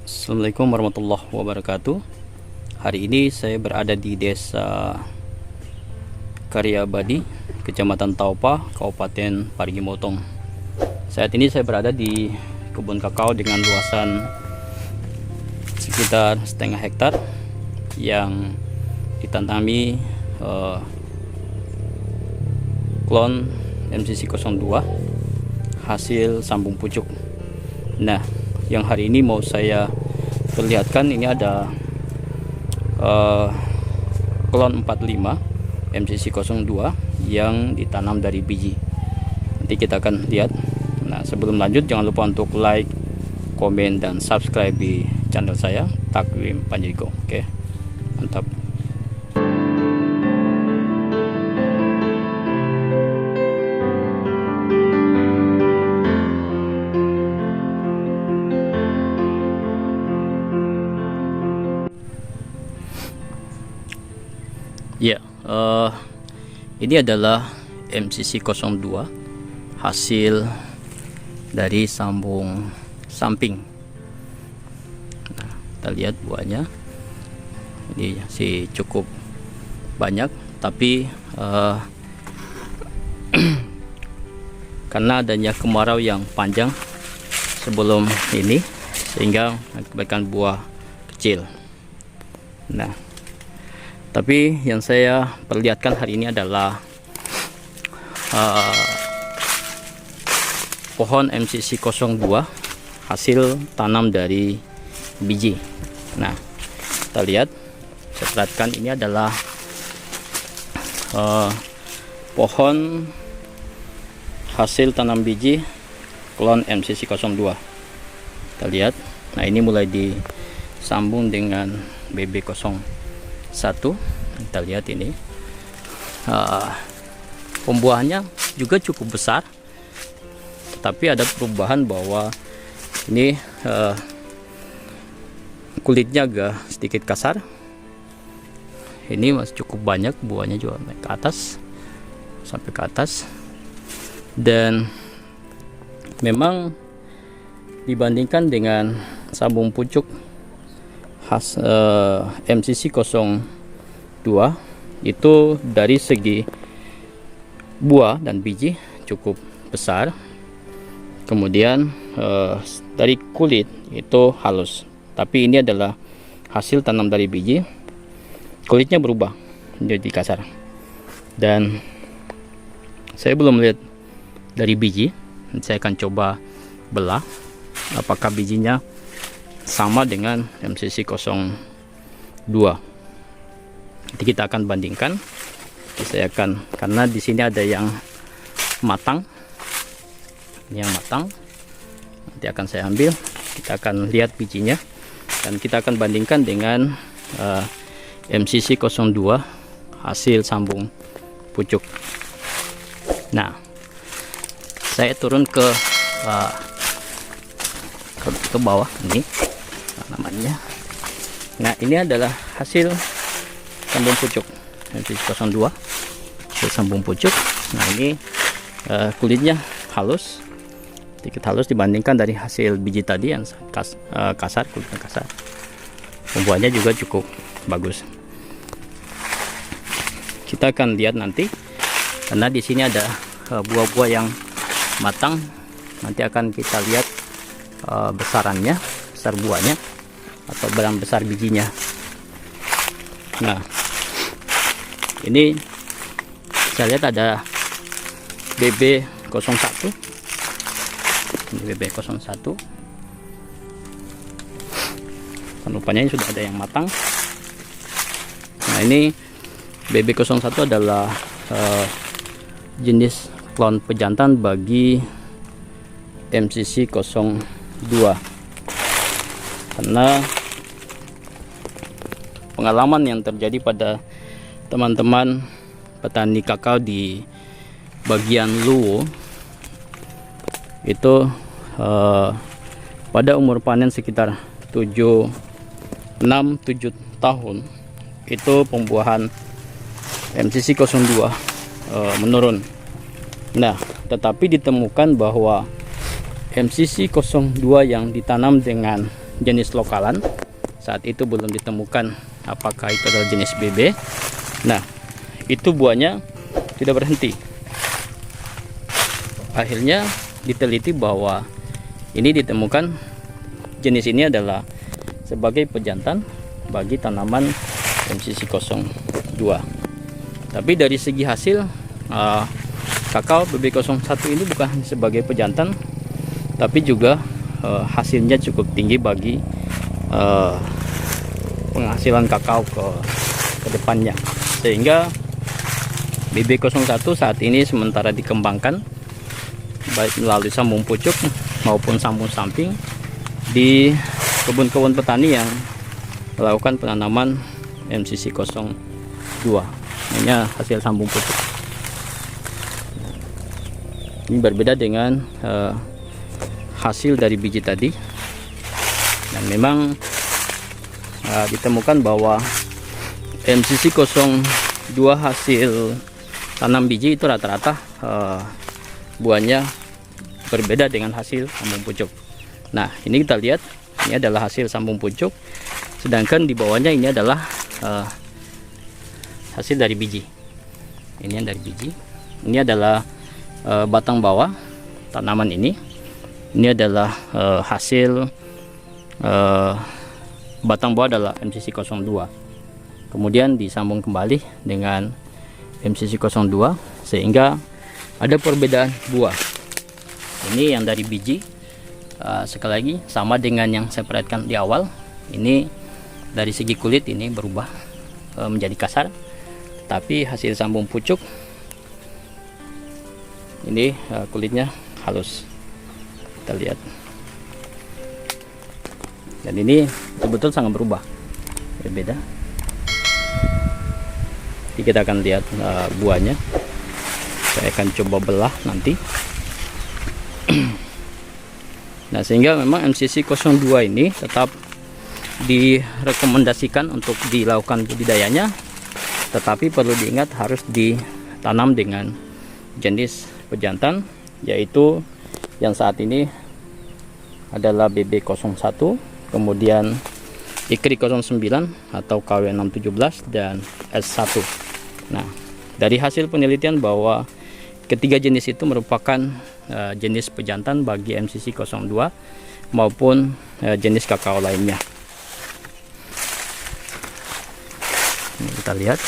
Assalamualaikum warahmatullahi wabarakatuh. Hari ini saya berada di Desa Karyabadi, Kecamatan Taupa, Kabupaten Parigi Motong. Saat ini saya berada di kebun kakao dengan luasan sekitar setengah hektar yang ditanami klon MCC02 hasil sambung pucuk. Nah, yang hari ini mau saya perlihatkan ini ada klon 45 MCC02 yang ditanam dari biji. Nanti kita akan lihat. Nah, sebelum lanjut jangan lupa untuk like, komen, dan subscribe di channel saya Takwim Panjaigo. Oke, mantap. Ya, ini adalah MCC02 hasil dari sambung samping. Nah, kita lihat buahnya. Ini sih cukup banyak, tapi karena adanya kemarau yang panjang sebelum ini, sehingga mengakibatkan buah kecil. Nah, tapi yang saya perlihatkan hari ini adalah pohon MCC02 hasil tanam dari biji. Nah, kita lihat, saya perhatikan ini adalah pohon hasil tanam biji klon MCC02. Kita lihat, nah ini mulai disambung dengan BB01. Kita lihat ini pembuahannya juga cukup besar, tetapi ada perubahan bahwa ini kulitnya agak sedikit kasar. Ini masih cukup banyak, buahnya juga naik ke atas sampai ke atas, dan memang dibandingkan dengan sambung pucuk khas MCC02 itu dari segi buah dan biji cukup besar, kemudian dari kulit itu halus, tapi ini adalah hasil tanam dari biji, kulitnya berubah menjadi kasar. Dan saya belum melihat dari biji, saya akan coba belah apakah bijinya sama dengan MCC02. Nanti kita akan bandingkan. Saya akan, karena di sini ada yang matang, ini yang matang, nanti akan saya ambil. Kita akan lihat bijinya dan kita akan bandingkan dengan MCC02 hasil sambung pucuk. Nah, saya turun ke bawah ini namanya. Nah, ini adalah hasil sambung pucuk MCC02 hasil sambung pucuk. Nah, ini kulitnya halus, sedikit halus dibandingkan dari hasil biji tadi yang kasar, kulitnya kasar. Pembuahannya juga cukup bagus. Kita akan lihat nanti, karena di sini ada buah-buah yang matang. Nanti akan kita lihat besarannya, besar buahnya atau besar bijinya. Nah, ini saya lihat ada BB01. Ini BB01. Rupanya ini sudah ada yang matang. Nah, ini BB01 adalah jenis klon pejantan bagi MCC02, karena pengalaman yang terjadi pada teman-teman petani kakao di bagian Luwu itu pada umur panen sekitar 6-7 tahun itu pembuahan MCC02 menurun. Nah, tetapi ditemukan bahwa MCC02 yang ditanam dengan jenis lokalan. Saat itu belum ditemukan apakah itu adalah jenis BB. Nah, itu buahnya tidak berhenti. Akhirnya diteliti bahwa ini ditemukan jenis ini adalah sebagai pejantan bagi tanaman MCC 02. Tapi dari segi hasil, kakao BB01 ini bukan sebagai pejantan, tapi juga hasilnya cukup tinggi bagi penghasilan kakao ke depannya. Sehingga BB01 saat ini sementara dikembangkan baik melalui sambung pucuk maupun sambung samping di kebun-kebun petani yang melakukan penanaman MCC 02. Ini hasil sambung pucuk. Ini berbeda dengan hasil dari biji tadi, dan memang ditemukan bahwa MCC 02 hasil tanam biji itu rata-rata buahnya berbeda dengan hasil sambung pucuk. Nah, ini kita lihat, ini adalah hasil sambung pucuk, sedangkan di bawahnya ini adalah hasil dari biji. Ini yang dari biji. Ini adalah batang bawah tanaman ini. Ini adalah hasil batang bawah adalah MCC 02. Kemudian disambung kembali dengan MCC 02 sehingga ada perbedaan buah. Ini yang dari biji. Sekali lagi sama dengan yang saya perlihatkan di awal. Ini dari segi kulit ini berubah menjadi kasar. Tapi hasil sambung pucuk ini kulitnya halus, kita lihat, dan ini betul-betul sangat berubah, berbeda. Jadi kita akan lihat buahnya. Saya akan coba belah nanti. Nah, sehingga memang MCC 02 ini tetap direkomendasikan untuk dilakukan budidayanya. Tetapi perlu diingat harus ditanam dengan jenis pejantan, yaitu yang saat ini adalah BB01, kemudian IKRI 09 atau KW617 dan S1. Nah, dari hasil penelitian bahwa ketiga jenis itu merupakan jenis pejantan bagi MCC 02 maupun jenis kakao lainnya. Ini kita lihat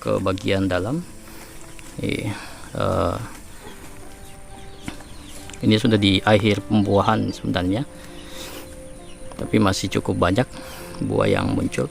ke bagian dalam. Ini sudah di akhir pembuahan sebenarnya, tapi masih cukup banyak buah yang muncul.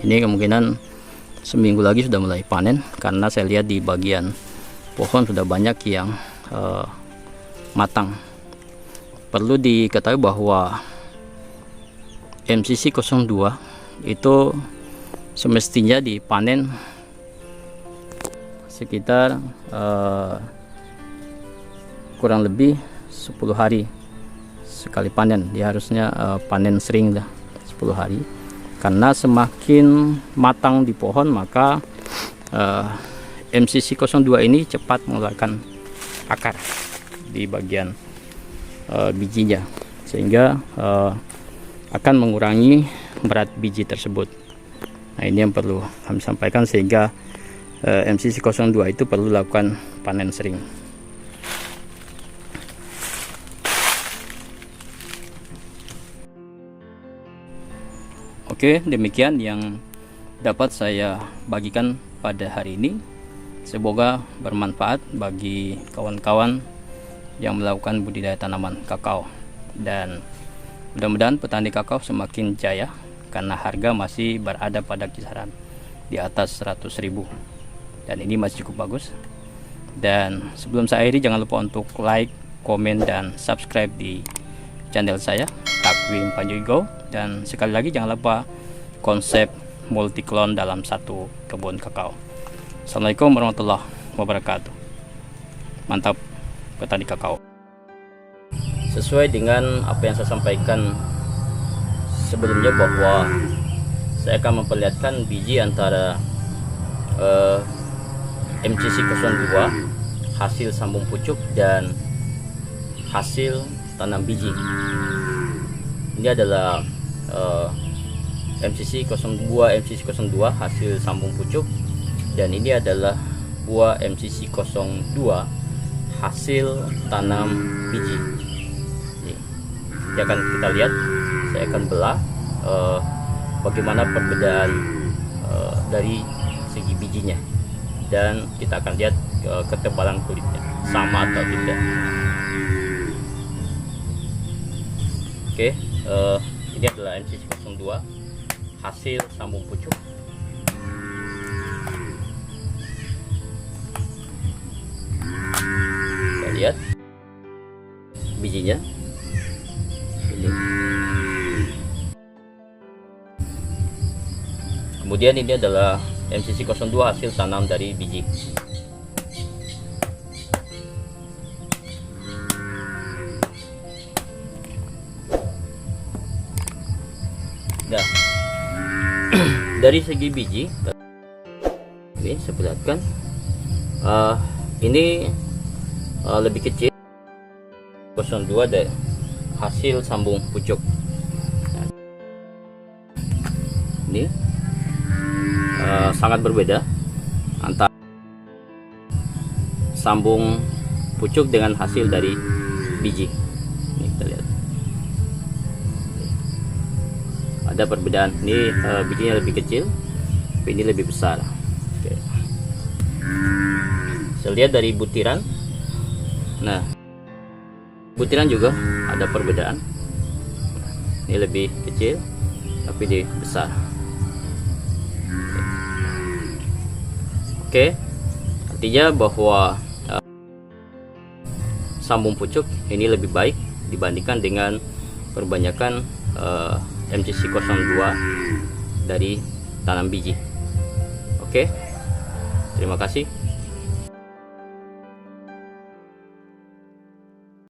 Ini kemungkinan seminggu lagi sudah mulai panen, karena saya lihat di bagian pohon sudah banyak yang matang. Perlu diketahui bahwa MCC 02 itu semestinya dipanen sekitar kurang lebih 10 hari sekali panen. Dia harusnya panen sering lah 10 hari, karena semakin matang di pohon maka MCC 02 ini cepat mengeluarkan akar di bagian bijinya, sehingga akan mengurangi berat biji tersebut. Nah, ini yang perlu kami sampaikan, sehingga MCC 02 itu perlu lakukan panen sering. Oke, demikian yang dapat saya bagikan pada hari ini. Semoga bermanfaat bagi kawan-kawan yang melakukan budidaya tanaman kakao, dan mudah-mudahan petani kakao semakin jaya, karena harga masih berada pada kisaran di atas 100.000, dan ini masih cukup bagus. Dan sebelum saya akhiri, jangan lupa untuk like, komen, dan subscribe di channel saya Takwim Panjaigo. Dan sekali lagi jangan lupa konsep multi klon dalam satu kebun kakao. Assalamualaikum warahmatullahi wabarakatuh. Mantap petani kakao. Sesuai dengan apa yang saya sampaikan sebelumnya, bahwa saya akan memperlihatkan biji antara MCC 02 hasil sambung pucuk dan hasil tanam biji. Ini adalah buah MCC 02 hasil sambung pucuk, dan ini adalah buah MCC 02 hasil tanam biji. Ini akan kita lihat, saya akan belah bagaimana perbedaan dari segi bijinya, dan kita akan lihat ketebalan kulitnya sama atau tidak. Oke, ini adalah MCC 02 hasil sambung pucuk. Kita lihat bijinya ini. Kemudian ini adalah MCC 02 hasil tanam dari biji. Nah, dari segi biji, ini saya perlihatkan, ini lebih kecil 02 dari hasil sambung pucuk. Nah, ini sangat berbeda antara sambung pucuk dengan hasil dari biji. Ini kita lihat, ada perbedaan. Ini bijinya lebih kecil, tapi ini lebih besar. Oke. Saya lihat dari butiran. Nah, butiran juga ada perbedaan. Ini lebih kecil, tapi ini besar. Oke, artinya bahwa sambung pucuk ini lebih baik dibandingkan dengan perbanyakan MCC 02 dari tanam biji. Oke, terima kasih.